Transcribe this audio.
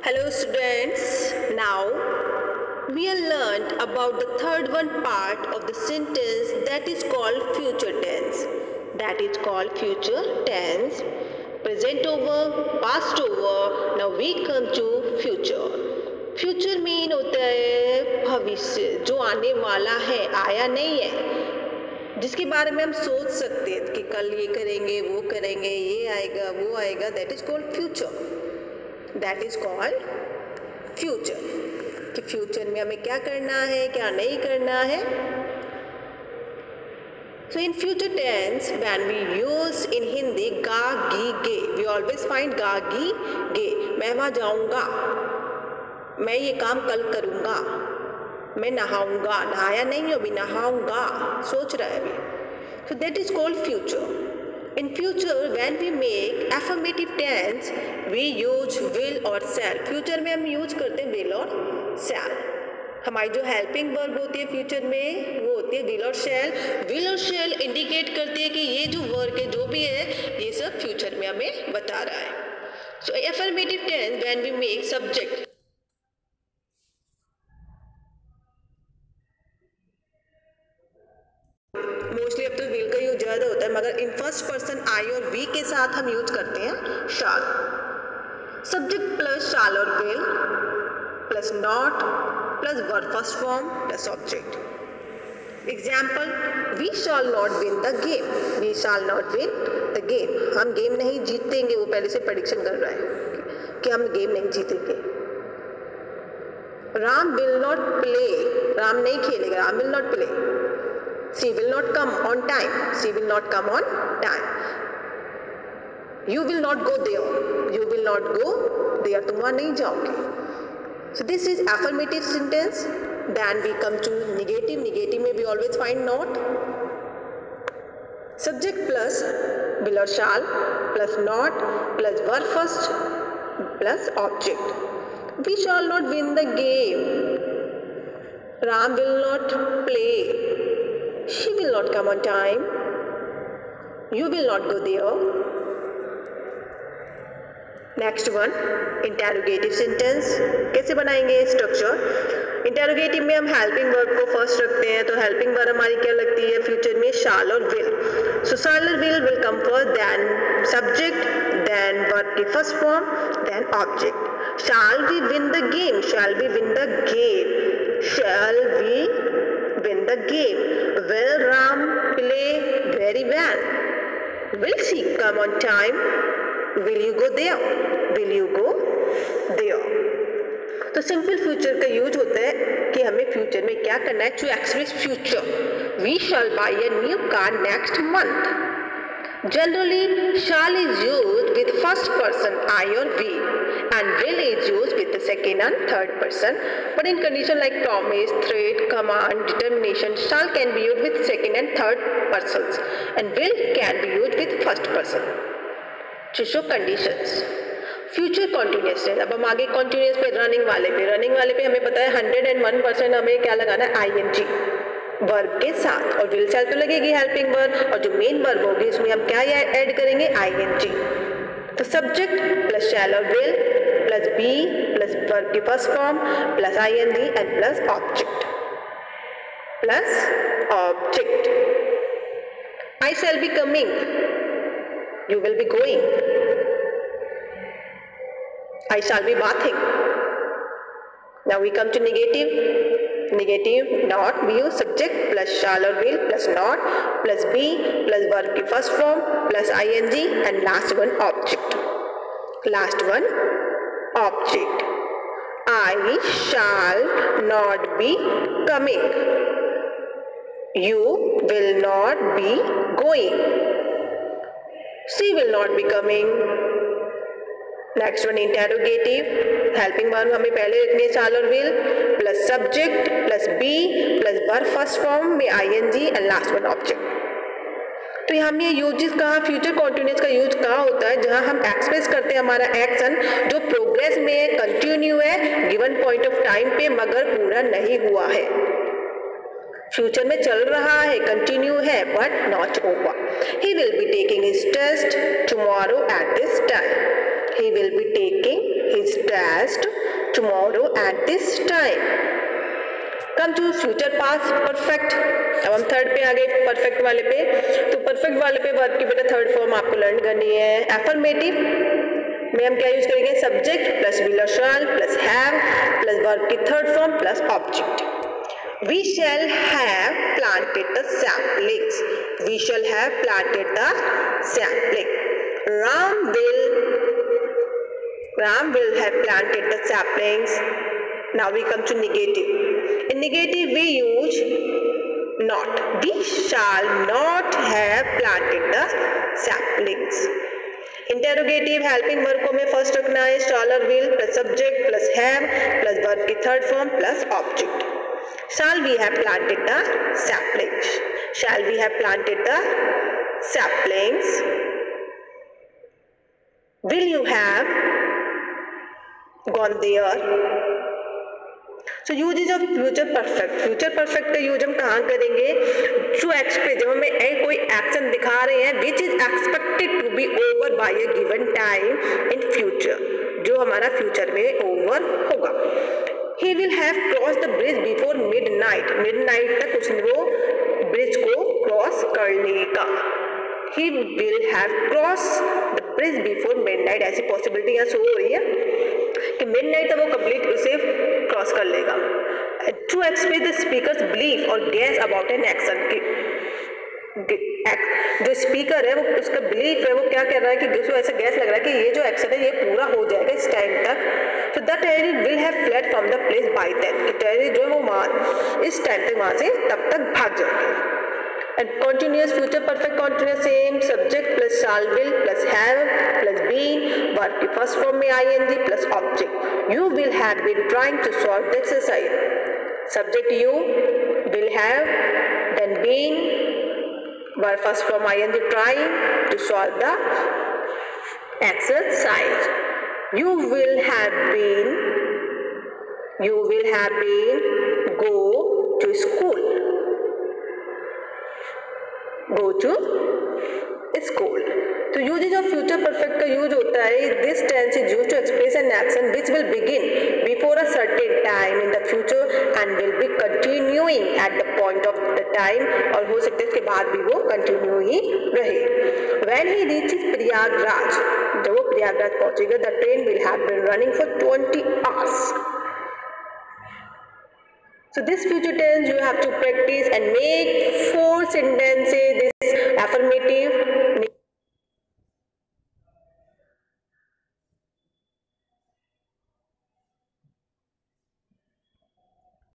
Hello students, now we have learned about the third one part of the sentence that is called future tense. That is called future tense. Present over, past over, now we come to future. Future mean होता है भविष्य, जो आने वाला है, आया नहीं है, जिसके बारे में हम सोच सकते हैं कि कल ये करेंगे, वो करेंगे, ये आएगा, वो आएगा. That is called future. That is called future. कि फ्यूचर में हमें क्या करना है, क्या नहीं करना है. So in future tense, when we use in Hindi ga, gi, ge, we always find ga, gi, ge. मैं वहाँ जाऊँगा, मैं ये काम कल करूँगा, मैं नहाऊँगा, नहाया नहीं हो अभी, नहाऊँगा, सोच रहा है अभी. So that is called future. In future, when we make affirmative tense, we use will or shall. Future में हम use करते हैं will और shall. हमारी जो हेल्पिंग वर्ब होती है फ्यूचर में वो होती है विल और शैल. विल और शैल इंडिकेट करती है कि ये जो वर्क है, जो भी है, ये सब फ्यूचर में हमें बता रहा है. So affirmative tense when we make subject, mostly अब तो विल का यूज ज़्यादा होता है, मगर इन फर्स्ट पर्सन आई और वी के साथ हम यूज करते हैं शाल. सब्जेक्ट प्लस शाल और will plus not plus verb first form plus object. Example, we shall not win the game. We shall not win the game. हम game नहीं जीतेंगे. वो पहले से प्रेडिक्शन कर रहा है कि हम गेम नहीं जीतेंगे. Ram will not play. Ram नहीं खेलेगा. Ram will not play. She will not come on time. She will not come on time. You will not go there. You will not go there. तुम वहाँ नहीं जाओगे. So this is affirmative sentence. Then we come to negative. Negative में we always find not. Subject plus will or shall plus not plus verb first plus object. We shall not win the game. Ram will not play. She will not come on time. You will not go there. Next one, interrogative sentence. कैसे बनाएंगे structure? Interrogative में हम helping verb को first रखते हैं, तो helping verb हमारी क्या लगती है फ्यूचर में? शाल और विल. सो शाल और will come first, then subject, then verb की first form, then object. Shall we win the game. Shall we win the game. Shall we win the game. Will Ram play very well. Will she come on time. Will you go there? Will you go there? तो simple future का use होता है कि हमें future में क्या करना है. To express future, we shall buy a new car next month. Generally shall is used with first person I और we, and will is used with the second and third person. But in condition like promise, threat, command, determination, shall can be used with second and third persons, and will can be used with first person. To show conditions. Future continuous है. अब हम आगे continuous पे running वाले पे हमें पता है 101% हमें क्या लगाना है? आईएनजी वर्ब के साथ. और विल शैल तो लगेगी हेल्पिंग वर्ब, और जो मेन वर्ब होगी उसमें हम क्या ऐड करेंगे? आईएनजी. तो सब्जेक्ट प्लस शैल और will plus be plus verb की first form plus ING and plus object. I shall be coming. You will be going. I shall be bathing. Now we come to negative. Negative, not. We use subject plus shall or will plus not plus be plus verb की first form plus ing and last one object. Last one object. I shall not be coming. You will not be going. She will not be coming. Next one interrogative. Helping verb हमें पहले रखनी है shall और will plus subject plus be plus verb first form में ING and last one object. तो हम ये uses कहाँ, फ्यूचर कॉन्टिन्यूस का यूज कहाँ होता है? जहाँ हम एक्सप्रेस करते हैं हमारा एक्शन जो प्रोग्रेस में कंटिन्यू है गिवन पॉइंट ऑफ टाइम पे, मगर पूरा नहीं हुआ है. फ्यूचर में चल रहा है, कंटिन्यू है, but not over. He will be taking his test tomorrow at this time. he will be taking his test tomorrow at this time. Come to future past perfect. अब हम थर्ड पे आ गए perfect वाले पे। तो perfect वाले पे verb की बेटा थर्ड फॉर्म आपको लर्न करनी है। एफर्मेटिव में हम क्या यूज करेंगे, सब्जेक्ट प्लस विल और shall plus have plus verb की third form plus object. We shall have planted the saplings. We shall have planted the sapling. Ram will have planted the saplings. Now we come to negative. In negative we use not. We shall not have planted the saplings. Interrogative helping verb को हमें first रखना है, shall और will plus subject plus have plus verb की third form plus object. Shall we have planted the saplings? Shall we have planted the saplings? Will you have gone there? So uses of future perfect. Future perfect का use हम कहाँ करेंगे, जो express जब हमें कोई action दिखा रहे हैं which is expected to be over by a given time in future, जो हमारा फ्यूचर में ओवर होगा। He will have crossed the bridge before midnight. Midnight तक उसने वो ब्रिज को क्रॉस कर लेगा। He will have crossed the bridge before midnight. ऐसी पॉसिबिलिटी यहाँ शो हो रही है कि midnight तक वो कंप्लीट उसे क्रॉस कर लेगा। To express the speaker's belief or guess about an action, जो स्पीकर है वो उसका बिलीफ है, वो क्या कह रहा है कि उसको ऐसा गैस लग रहा है कि ये जो एक्शन है ये पूरा हो जाएगा इस टाइम तक। तो the terrorist will have fled from the place by then, कि टेररिस्ट जो है वो इस टाइम तक वहां से तब तक भाग जाएंगे। And continuous future perfect continuous same, subject plus shall will plus have plus been, verb की फर्स्ट फॉर्म में ING plus object. You will have been trying to solve the exercise, subject you, will have, then been, verb first form ing trying to solve the exercise. You will have been go to school, go to school. तो usages of future perfect का use होता है, this tense is used to express an action which will begin before a certain time in the future and will be continuing at the point of the time, और हो सकता है इसके बाद भी वो कंटिन्यू ही रहे। व्हेन ही रीचेस प्रयागराज, जब वो प्रयागराज पहुंचेगा, the train will have been running for 20 hours. So this future tense you have to practice and make 4 sentences, this affirmative,